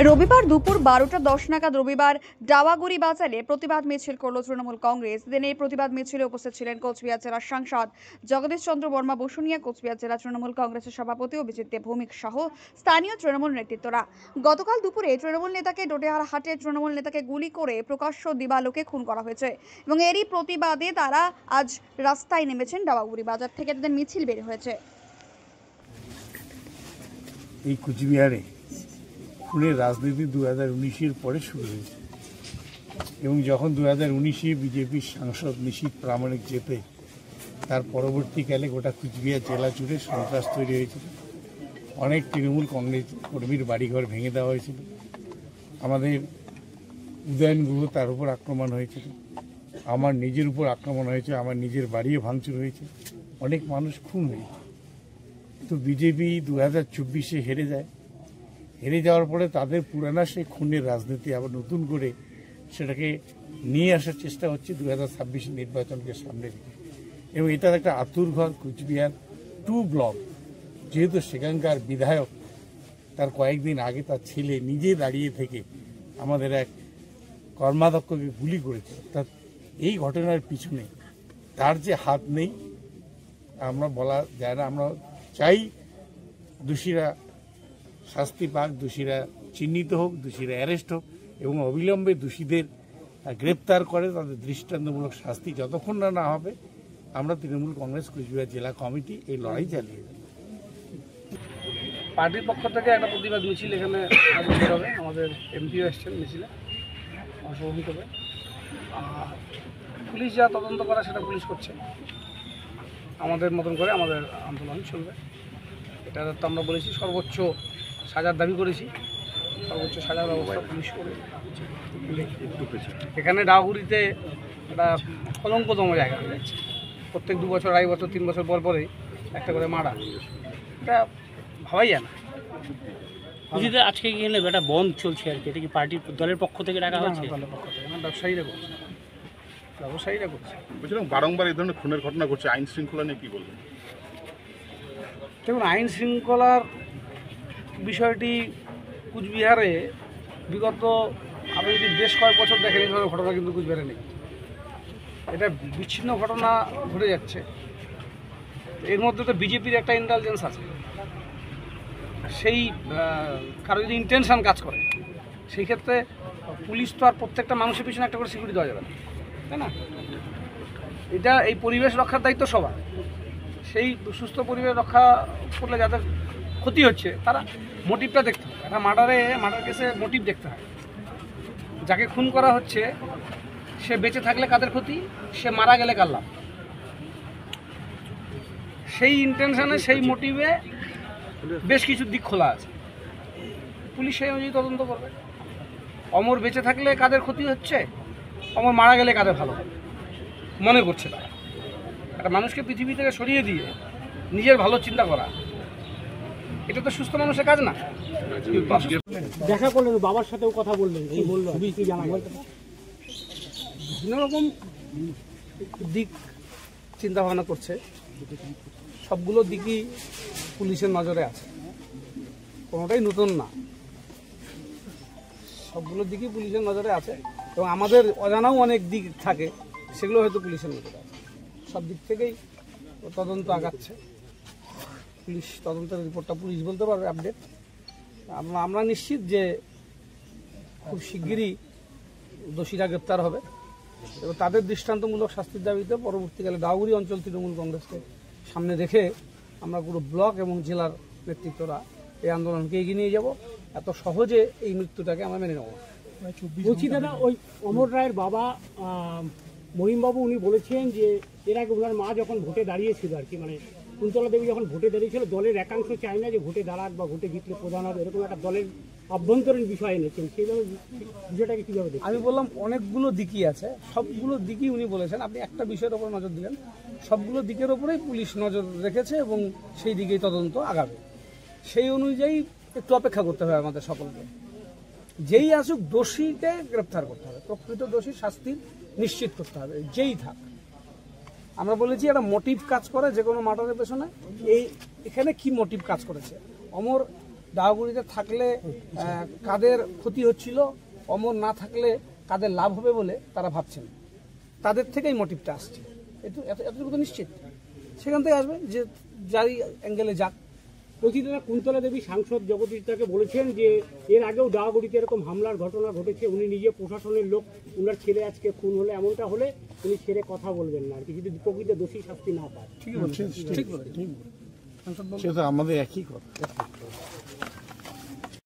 রবিবার দুপুর 12:10 নাগাদ রবিবার ডাওয়াগুড়ি বাজারে প্রতিবাদ মিছিল করল তৃণমূল কংগ্রেস। দিন এই প্রতিবাদ মিছিলে উপস্থিত ছিলেন কোচবিহার জেলার সাংসদ জগদীশ চন্দ্র বর্মা বসুনিয়া, কোচবিহার জেলা তৃণমূল কংগ্রেসের সভাপতি অভিজিৎ দেব ভৌমিক সহ স্থানীয় তৃণমূল নেতৃত্বরা। গতকাল দুপুরে তৃণমূল নেতাকে ডোডেহাটে তৃণমূল নেতাকে গুলি করে প্রকাশ্য দিবালোকে খুন করা হয়েছে এবং এরই প্রতিবাদে তারা আজ রাস্তায় নেমেছেন। ডাওয়াগুড়ি বাজার থেকে তাদের মিছিল বের হয়েছে। এই কোচবিহারে খুনের রাজনীতি 2019-এর পরে শুরু হয়েছে এবং যখন 2019-এ বিজেপির সাংসদ নিশীথ প্রামাণিক জেতে তার পরবর্তীকালে গোটা কোচবিহার জেলা জুড়ে সন্ত্রাস তৈরি হয়েছিল। অনেক তৃণমূল কংগ্রেস কর্মীর বাড়িঘর ভেঙে দেওয়া হয়েছিল। আমাদের উদয়ন গুহ তার উপর আক্রমণ হয়েছিল, আমার নিজের উপর আক্রমণ হয়েছে, আমার নিজের বাড়িও ভাঙচুর হয়েছে, অনেক মানুষ খুন হয়েছে। তো বিজেপি 2024-এ হেরে যায়। হেরে যাওয়ার পরে তাদের পুরানা সেই খুনের রাজনীতি আবার নতুন করে সেটাকে নিয়ে আসার চেষ্টা হচ্ছে 2026 নির্বাচনকে সামনে রেখে। এবং এটার একটা আতুরঘর কোচবিহার 2 ব্লক, যেহেতু সেখানকার বিধায়ক তার কয়েকদিন আগে তার ছেলে নিজে দাঁড়িয়ে থেকে আমাদের এক কর্মাধ্যক্ষকে গুলি করেছে। তার এই ঘটনার পিছনে তার যে হাত নেই আমরা বলা যায় না। আমরা চাই দোষীরা শাস্তি পাক, দোষীরা চিহ্নিত হোক, দোষীরা অ্যারেস্ট হোক এবং অবিলম্বে দোষীদের গ্রেপ্তার করে তাদের দৃষ্টান্তমূলক শাস্তি যতক্ষণ না হবে আমরা তৃণমূল কংগ্রেস কোচবিহার জেলা কমিটি এই লড়াই চালিয়ে যাব। পার্টির পক্ষ থেকে একটা প্রতিবাদ মিছিল এখানে হবে, আমাদের এমপিও এসছেন মিছিলে অংশগ্রহণ করবে। পুলিশ যা তদন্ত করা সেটা পুলিশ করছে, আমাদের মতন করে আমাদের আন্দোলন চলবে। এটা তো আমরা বলেছি সর্বোচ্চ সাজার দাবি করেছি, সর্বোচ্চ সাজার ব্যবস্থা পুলিশ করে। এখানে ডাওয়াগুড়িতে একটা কলঙ্কতম জায়গা হয়ে যাচ্ছে। প্রত্যেক 2 বছর, 2.5 বছর, 3 বছর পর পরেই একটা করে মারা, এটা ভাবাই যায় না। আজকে কি একটা বন্ধ চলছে আর কি, এটা কি পার্টির দলের পক্ষ থেকে ডাকা হয়েছে? দলের পক্ষ থেকে না, ব্যবসায়ীরা করছে। বলছিলাম বারংবার এই ধরনের খুনের ঘটনা ঘটছে, আইন শৃঙ্খলা নিয়ে কী বলবেন? দেখুন, আইন শৃঙ্খলার বিষয়টি কোচবিহারে বিগত আপনি যদি বেশ কয়েক বছর দেখেন এই ধরনের ঘটনা কিন্তু কোচবিহারে নেই। এটা বিচ্ছিন্ন ঘটনা ঘটে যাচ্ছে। এর মধ্যে তো বিজেপির একটা ইন্টেলিজেন্স আছে। সেই কারো যদি ইন্টেনশন কাজ করে সেই ক্ষেত্রে পুলিশ তো আর প্রত্যেকটা মানুষের পিছনে একটা করে সিকিউরিটি দেওয়া যাবে না, তাই না? এটা এই পরিবেশ রক্ষার দায়িত্ব সবার। সেই সুস্থ পরিবেশ রক্ষা করলে যাদের ক্ষতি হচ্ছে তারা মোটিভটা দেখতে হবে। একটা মার্ডার কেসে মোটিভ দেখতে হয়। যাকে খুন করা হচ্ছে সে বেঁচে থাকলে কাদের ক্ষতি, সে মারা গেলে কার লাভ। সেই ইন্টেনশনে, সেই মোটিভে বেশ কিছু দিক খোলা আছে। পুলিশ সেই অনুযায়ী তদন্ত করবে। অমর বেঁচে থাকলে কাদের ক্ষতি হচ্ছে, অমর মারা গেলে কাদের ভালো হবে মনে করছে তারা। একটা মানুষকে পৃথিবী থেকে সরিয়ে দিয়ে নিজের ভালো চিন্তা করা, এটা তো সুস্থ মানুষের কাজ না। দেখা করলেন, বাবার সাথেও কথা বললেন, কি বললো, কি জানা গেল? বিভিন্ন রকম দিক চিন্তা ভাবনা করছে, সবগুলো দিকই পুলিশের নজরে আছে, কোনোটাই নতুন না। সবগুলো দিকই পুলিশের নজরে আছে এবং আমাদের অজানাও অনেক দিক থাকে, সেগুলো হয়তো পুলিশের নজরে আছে। সব দিক থেকেই তদন্ত আগাচ্ছে। পুলিশ তদন্তের রিপোর্টটা পুলিশ বলতে পারবে আপডেট। আমরা নিশ্চিত যে খুব শিগগিরই দোষীরা গ্রেপ্তার হবে এবং তাদের দৃষ্টান্তমূলক শাস্তির দাবিতে পরবর্তীকালে ডাওয়াগুড়ি অঞ্চল তৃণমূল কংগ্রেসকে সামনে রেখে আমরা পুরো ব্লক এবং জেলার নেতৃত্বরা এই আন্দোলনকে এগিয়ে নিয়ে যাব। এত সহজে এই মৃত্যুটাকে আমরা মেনে নেব। বলছি দাদা, ওই অমর রায়ের বাবা মহিমবাবু উনি বলেছেন যে এর আগে ওনার মা যখন ভোটে দাঁড়িয়েছিল আর কি, মানে কুন্তলা দেবী যখন ভোটে দাঁড়িয়েছিল, দলের একাংশ চায় না যে ভোটে দাঁড়াক বা ভোটে জিতলে প্রধান হবে, এরকম একটা দলের অভ্যন্তরীণ বিষয় এনেছেন। সেইভাবে বিষয়টাকে কীভাবে দেখেন? আমি বললাম অনেকগুলো দিকই আছে, সবগুলো দিকই উনি বলেছেন। আপনি একটা বিষয়ের ওপর নজর দিলেন, সবগুলো দিকের ওপরেই পুলিশ নজর রেখেছে এবং সেই দিকেই তদন্ত আগাবে। সেই অনুযায়ী একটু অপেক্ষা করতে হবে আমাদের সকলকে। যেই আসুক দোষীকে গ্রেপ্তার করতে হবে, প্রকৃত দোষীর শাস্তি নিশ্চিত করতে হবে, যেই থাক। আমরা বলেছি একটা মোটিভ কাজ করে যে কোনো মার্ডারের পেছনে। এখানে কি মোটিভ কাজ করেছে? অমর ডাওগুড়িতে থাকলে কাদের ক্ষতি হচ্ছিল, অমর না থাকলে কাদের লাভ হবে বলে তারা ভাবছেন। তাদের থেকেই মোটিভটা আসছে, এতটুকু তো নিশ্চিত। সেখান থেকে আসবে যে যারই অ্যাঙ্গেলে যাক। বলছি দাদা, কুন্তলা দেবী সাংসদ জগদীশ দাকে বলেছেন যে এর আগেও ডাওগুড়িতে এরকম হামলার ঘটনা ঘটেছে, উনি নিজে প্রশাসনের লোক, উনার ছেলে আজকে খুন হলে এমনটা হলে উনি ছেড়ে কথা বলবেন না আর কি, যদি প্রকৃত দোষী শাস্তি না পায়। ঠিক বলছেন, ঠিক বলেছেন। সেটা আমাদের একই কথা।